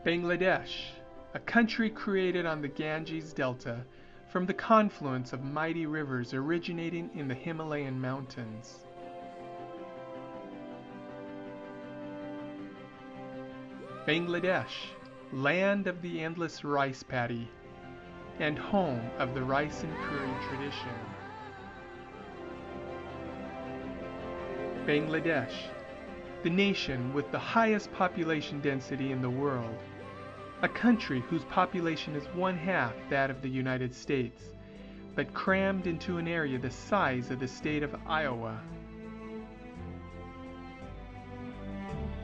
Bangladesh, a country created on the Ganges Delta from the confluence of mighty rivers originating in the Himalayan mountains. Bangladesh, land of the endless rice paddy, and home of the rice and curry tradition. Bangladesh, the nation with the highest population density in the world, a country whose population is 1/2 that of the United States, but crammed into an area the size of the state of Iowa.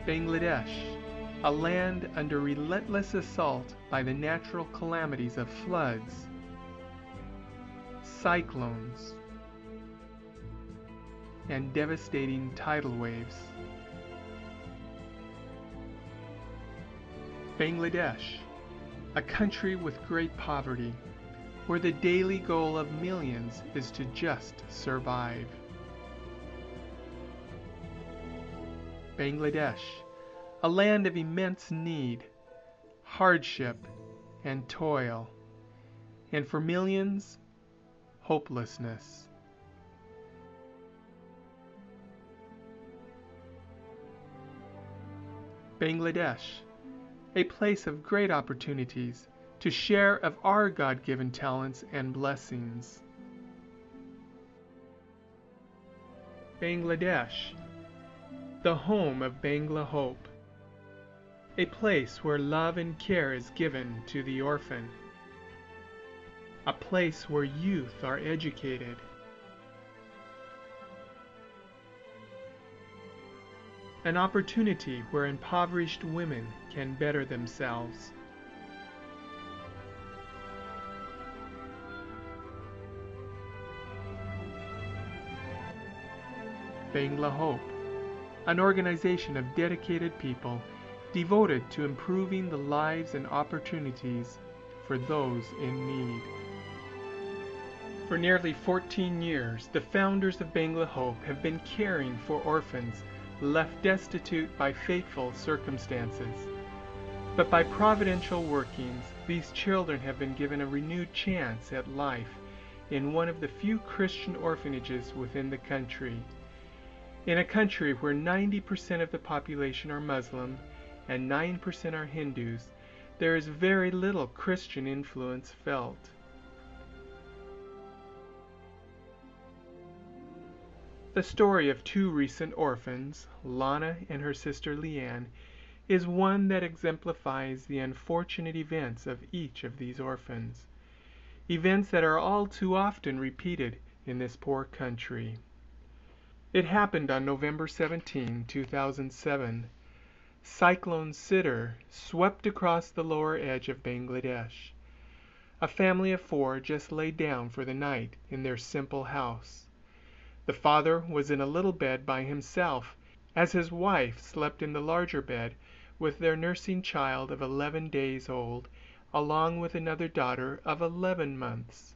Bangladesh, a land under relentless assault by the natural calamities of floods, cyclones, and devastating tidal waves. Bangladesh, a country with great poverty, where the daily goal of millions is to just survive. Bangladesh, a land of immense need, hardship, and toil, and for millions, hopelessness. Bangladesh, a place of great opportunities to share of our God-given talents and blessings. Bangladesh, the home of Bangla Hope, a place where love and care is given to the orphan, a place where youth are educated, an opportunity where impoverished women can better themselves. Bangla Hope, an organization of dedicated people devoted to improving the lives and opportunities for those in need. For nearly 14 years, the founders of Bangla Hope have been caring for orphans left destitute by fateful circumstances. But by providential workings, these children have been given a renewed chance at life in one of the few Christian orphanages within the country. In a country where 90% of the population are Muslim and 9% are Hindus, there is very little Christian influence felt. The story of two recent orphans, Lana and her sister Leanne, is one that exemplifies the unfortunate events of each of these orphans. Events that are all too often repeated in this poor country. It happened on November 17, 2007. Cyclone Sidr swept across the lower edge of Bangladesh. A family of 4 just lay down for the night in their simple house. The father was in a little bed by himself, as his wife slept in the larger bed with their nursing child of 11 days old, along with another daughter of 11 months.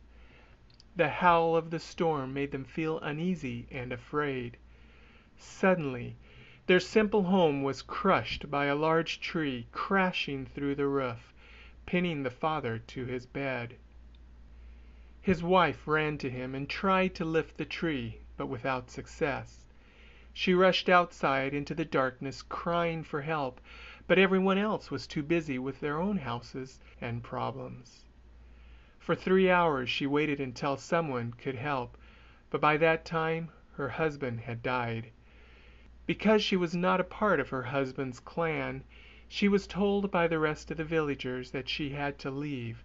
The howl of the storm made them feel uneasy and afraid. Suddenly, their simple home was crushed by a large tree crashing through the roof, pinning the father to his bed. His wife ran to him and tried to lift the tree, but without success. She rushed outside into the darkness crying for help, but everyone else was too busy with their own houses and problems. For 3 hours she waited until someone could help, but by that time her husband had died. Because she was not a part of her husband's clan, she was told by the rest of the villagers that she had to leave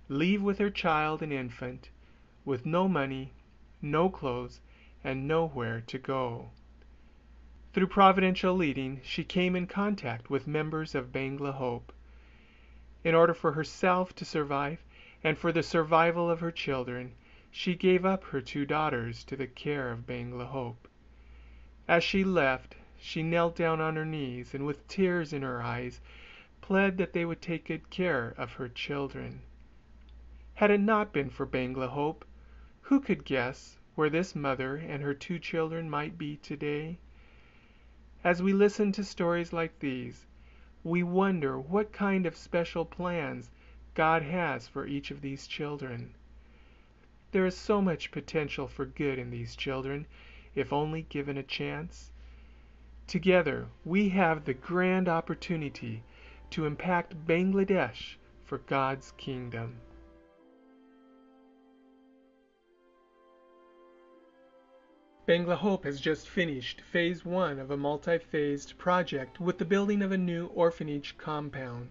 with her child and infant, with no money, no clothes, and nowhere to go. Through providential leading, she came in contact with members of Bangla Hope. In order for herself to survive, and for the survival of her children, she gave up her 2 daughters to the care of Bangla Hope. As she left, she knelt down on her knees and with tears in her eyes pled that they would take good care of her children. Had it not been for Bangla Hope, who could guess where this mother and her 2 children might be today? As we listen to stories like these, we wonder what kind of special plans God has for each of these children. There is so much potential for good in these children, if only given a chance. Together, we have the grand opportunity to impact Bangladesh for God's kingdom. Bangla Hope has just finished Phase 1 of a multi-phased project with the building of a new orphanage compound.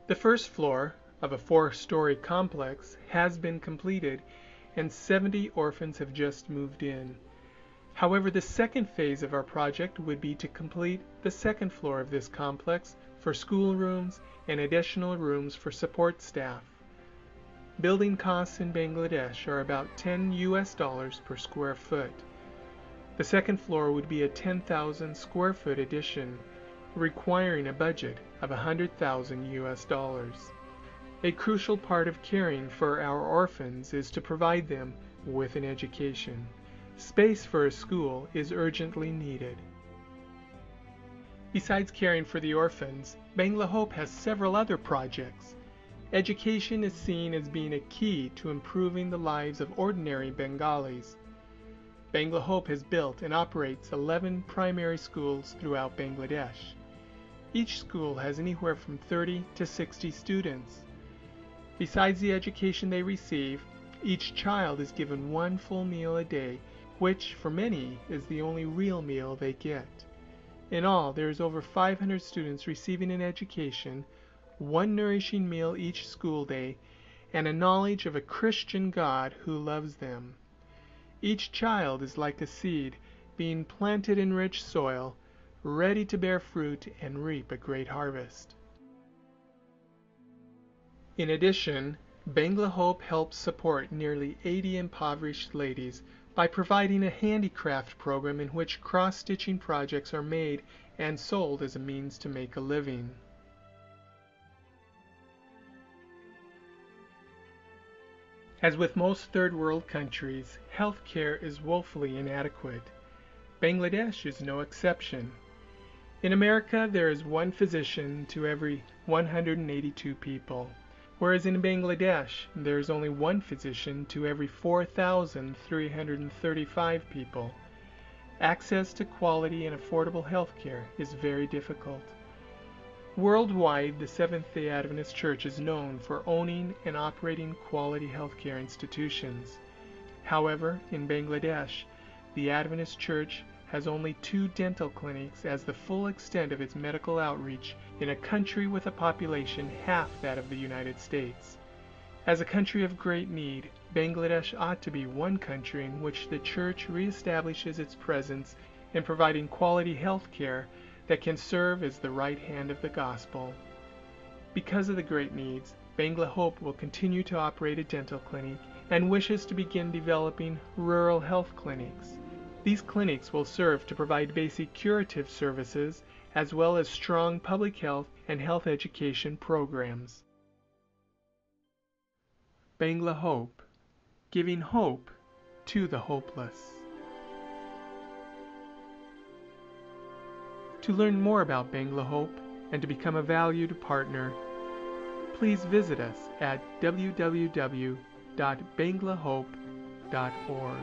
The first floor of a 4-story complex has been completed, and 70 orphans have just moved in. However, the second phase of our project would be to complete the second floor of this complex for schoolrooms and additional rooms for support staff. Building costs in Bangladesh are about $10 per square foot. The second floor would be a 10,000 square foot addition, requiring a budget of $100,000. A crucial part of caring for our orphans is to provide them with an education. Space for a school is urgently needed. Besides caring for the orphans, Bangla Hope has several other projects. Education is seen as being a key to improving the lives of ordinary Bengalis. Bangla Hope has built and operates 11 primary schools throughout Bangladesh. Each school has anywhere from 30 to 60 students. Besides the education they receive, each child is given one full meal a day, which for many is the only real meal they get. In all, there is over 500 students receiving an education, one nourishing meal each school day, and a knowledge of a Christian God who loves them. Each child is like a seed being planted in rich soil, ready to bear fruit and reap a great harvest. In addition, Bangla Hope helps support nearly 80 impoverished ladies by providing a handicraft program in which cross-stitching projects are made and sold as a means to make a living. As with most third world countries, health care is woefully inadequate. Bangladesh is no exception. In America, there is one physician to every 182 people, whereas in Bangladesh, there is only one physician to every 4,335 people. Access to quality and affordable health care is very difficult. Worldwide, the Seventh-day Adventist Church is known for owning and operating quality healthcare institutions. However, in Bangladesh, the Adventist Church has only 2 dental clinics as the full extent of its medical outreach in a country with a population half that of the United States. As a country of great need, Bangladesh ought to be one country in which the Church reestablishes its presence in providing quality health care that can serve as the right hand of the gospel. Because of the great needs, Bangla Hope will continue to operate a dental clinic and wishes to begin developing rural health clinics. These clinics will serve to provide basic curative services as well as strong public health and health education programs. Bangla Hope, giving hope to the hopeless. To learn more about Bangla Hope and to become a valued partner, please visit us at www.banglahope.org.